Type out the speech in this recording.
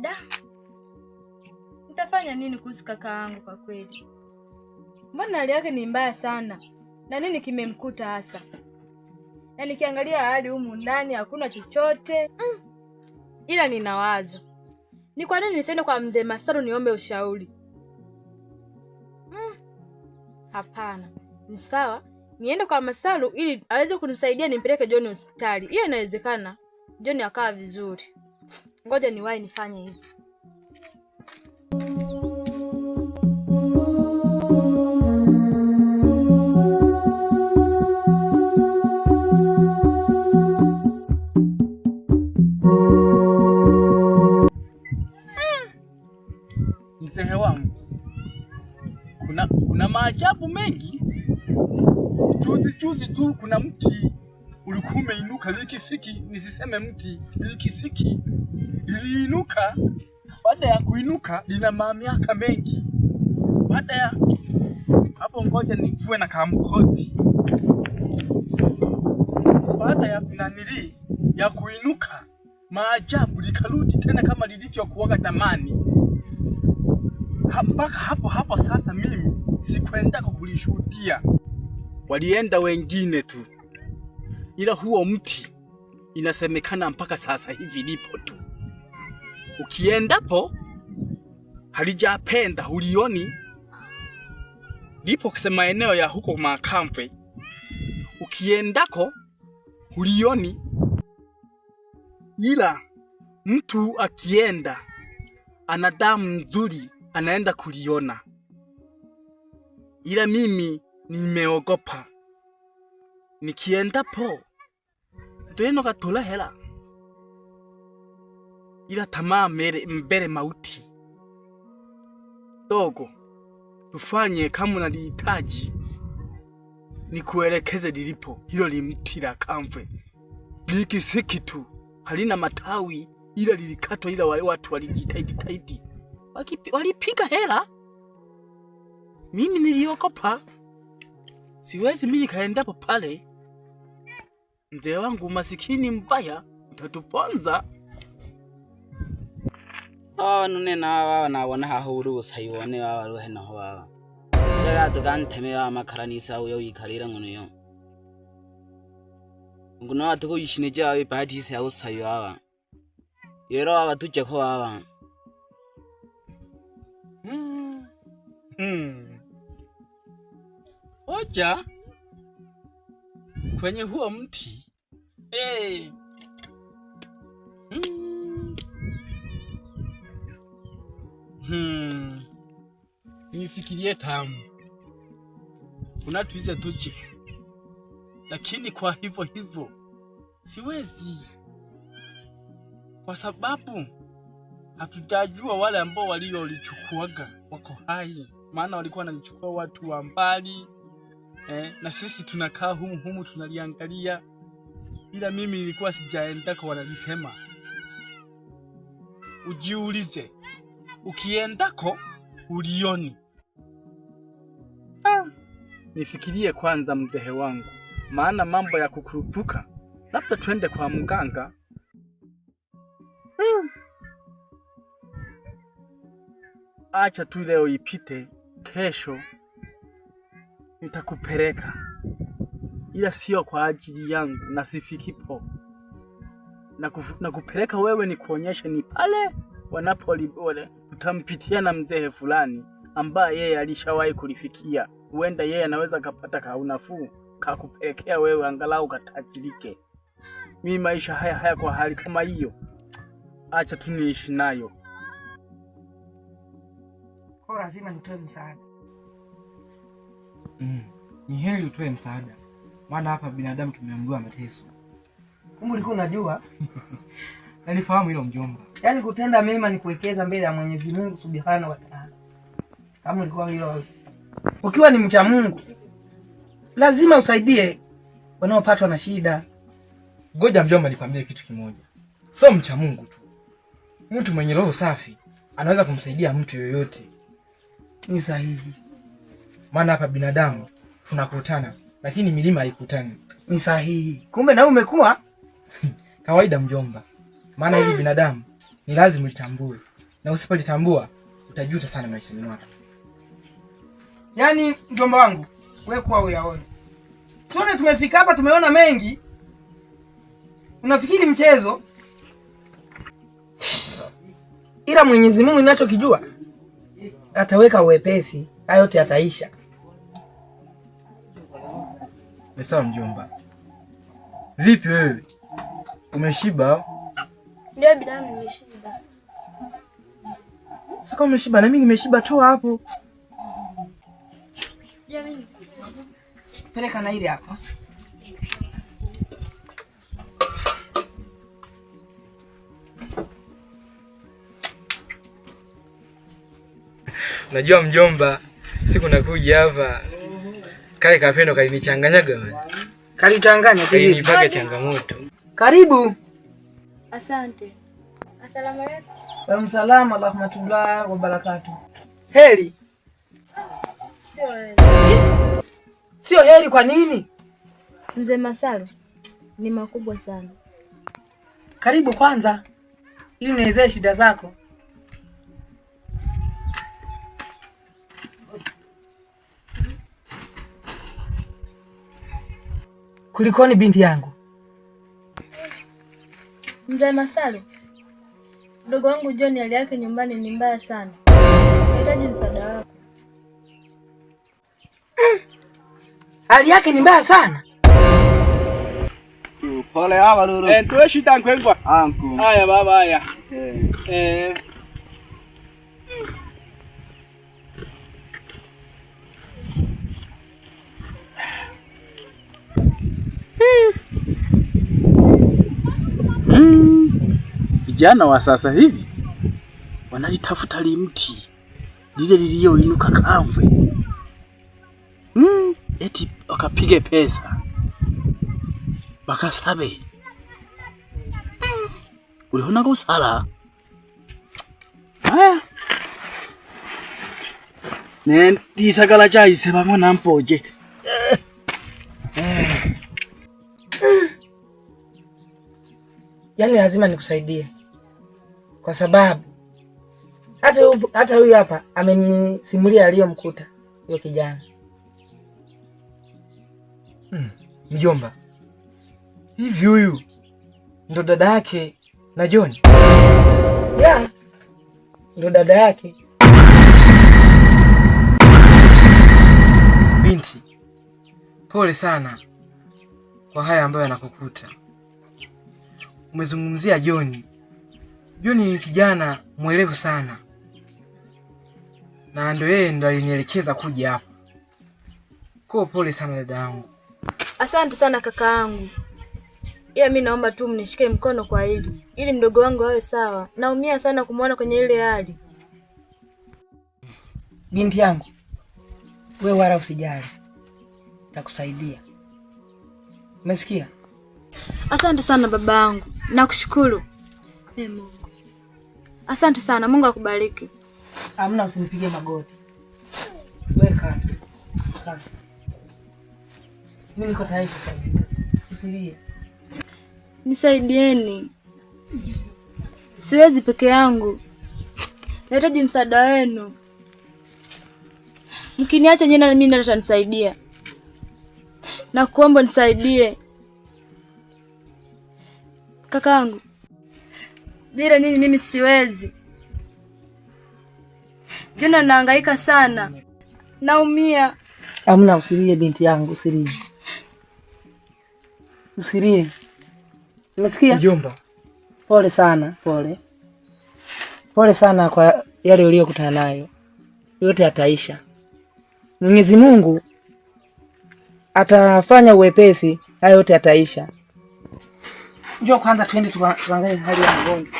Da. Nitafanya nini kuhusu kaka yangu kwa kweli? Mbona hali yake ni mbaya sana? Na nini kimemkuta hasa? Na nikiangalia hadi humu ndani hakuna chochote. Ila nina wazo. Ni kwa nini nisiende kwa mzee Masaru niombe ushauri? Hapana. Ni sawa. Niende kwa Masaru ili aweze kunisaidia nimpeleke John hospitali. Hiyo inawezekana. John akawa vizuri. Ngoja niwahi nifanye hivi. Mzee wangu, kuna maajabu mengi. Juzi tu kuna mti ulikuwa umeinuka likisiki, nisiseme mti, likisiki iliinuka. Baada ya kuinuka lina miaka mengi. Baada ya hapo ngoja nivue na kamkoti. Baada ya kunanili ya kuinuka, maajabu likarudi tena kama lilivyokuwa zamani. Mpaka hapo sasa mimi sikwenda kulishuhudia. Walienda wengine tu. Ila huo mti inasemekana mpaka sasa hivi lipo tu. Ukiendapo halijapenda ulioni. Lipo kusema eneo ya huko Makamve. Ukiendako ulioni. Ila mtu akienda ana damu nzuri anaenda kuliona. Ila mimi nimeogopa. Nikiendapo ndio katola hela. Ila tamaa mbele mauti. Dogo, tufanye kama unalihitaji. Nikuelekeze lilipo. Hilo limti la Kamve. Likisiki tu. Halina matawi ila lilikatwa, ila wale watu walijitahidi. Walipiga hela. Mimi niliogopa. Siwezi mimi kaendapo pale. Mzee wangu masikini mbaya utatuponza. Nune na wana hahuru sayone wa ruhe no wa. Jaga dugan teme wa makaranisa uyo ikalira ngono. Nguno atuko yishineje awe bahati se awo sayo wa. Yero abatuje ko wa. Oja kwenye huo mti. Nifikirie tamu. Unatuiza tuje. Lakini kwa hivyo siwezi. Kwa sababu hatujajua wale ambao waliolichukuaga wako hai. Maana walikuwa wanachukua watu wa mbali. Na sisi tunakaa humu tunaliangalia. Ila mimi nilikuwa sijaendako wanalisema. Ujiulize. Ukiendako ulioni. Nifikirie kwanza mzee wangu. Maana mambo ya kukurupuka. Labda twende kwa mganga. Acha tu leo ipite. Kesho nitakupeleka. Ila sio kwa ajili yangu na sifikipo. Na kupeleka wewe ni kuonyesha ni pale wanapolibole tutampitia na mzee fulani ambaye yeye alishawahi kulifikia. Huenda yeye anaweza kapata kaunafuu kakupelekea wewe angalau katajirike. Mimi maisha haya kwa hali kama hiyo. Acha tu niishi nayo. Kwa lazima nitoe msaada. Ni heri utoe msaada. Maana hapa binadamu tumeambiwa mateso. Kumbe ulikuwa unajua? Nalifahamu hilo mjomba. Yaani kutenda mema ni kuwekeza mbele ya Mwenyezi Mungu Subhanahu wa Ta'ala. Kama ulikuwa hilo. Ukiwa ni mcha Mungu, lazima usaidie wanaopatwa na shida. Ngoja mjomba nikwambie kitu kimoja. Sio mcha Mungu tu. Mtu mwenye roho safi anaweza kumsaidia mtu yoyote. Ni sahihi. Maana hapa binadamu tunakutana, lakini milima haikutani. Ni sahihi. Kumbe na umekuwa kawaida mjomba. Maana hivi binadamu ni lazima litambue na usipolitambua utajuta sana maishani mwako. Yaani mjomba wangu, wewe kwa uyaone. Sote tumefika hapa tumeona mengi. Unafikiri mchezo? Ila Mwenyezi Mungu ninachokijua ataweka uwepesi, hayo yote yataisha. Ni sawa mjomba. Vipi wewe? Umeshiba? Ndio bidamu nimeshiba. Sika umeshiba na mimi nimeshiba, toa hapo. Jamani. Peleka na ile hapa. Unajua mjomba, siku nakuja hapa kale kapendo kalinichanganyaga wewe. Kalichanganya kivipi? Kalinipaga changamoto. Karibu. Asante. Asalamu alaykum. Wa salamu wa rahmatullahi wa barakatuh. Heri. Sio heri. Sio heri kwa nini? Mzee Masalu ni makubwa sana. Karibu kwanza ili nielezee shida zako. Kulikoni binti yangu? Mzee Masalu, mdogo wangu John hali yake nyumbani ni mbaya sana. Nahitaji msaada wako. Hali yake ni mbaya sana. Pole hapa lulu. Ndio shida nkwengwa. Anku. Haya baba haya. Vijana wa sasa hivi wanalitafuta limti lile liliyoinuka kamwe, eti wakapige pesa bakasabe. Uliona kusala nentisakala chayise pamwe nampoje. Yaani lazima nikusaidie. Kwa sababu hata huyu hapa amenisimulia aliyomkuta huyo kijana. Mjomba, hivi huyu ndo dada yake na John? Ya, ndo dada yake. Binti, pole sana kwa haya ambayo yanakukuta. Umezungumzia John. John ni kijana mwelevu sana, na ndo yeye ndo alinielekeza kuja hapa. Kwa pole sana dada yangu. Asante sana kaka yangu. Ila mimi naomba tu mnishike mkono kwa hili, ili mdogo wangu awe sawa. Naumia sana kumwona kwenye ile hali. Binti yangu, wewe wala usijali. Nitakusaidia. Umesikia? Asante sana baba yangu. Nakushukuru. Mungu. Asante sana. Mungu akubariki. Hamna, usinipige magoti. Weka. Mimi niko tayari kusaidia. Usilie. Nisaidieni. Siwezi peke yangu. Nahitaji msaada wenu. Mkiniacha nyinyi na mimi ndio nitanisaidia. Na kuomba nisaidie. Kakaangu. Bila nyinyi mimi siwezi. Jana nahangaika sana. Naumia. Hamna, usilie binti yangu, usilie. Usilie. Umesikia? Mjomba, Pole sana, pole. Pole sana kwa yale uliyokutana nayo. Yote yataisha. Mwenyezi Mungu atafanya uwepesi, hayo yote yataisha. Njoo kwanza tuende tuangalie hali ya mgonjwa.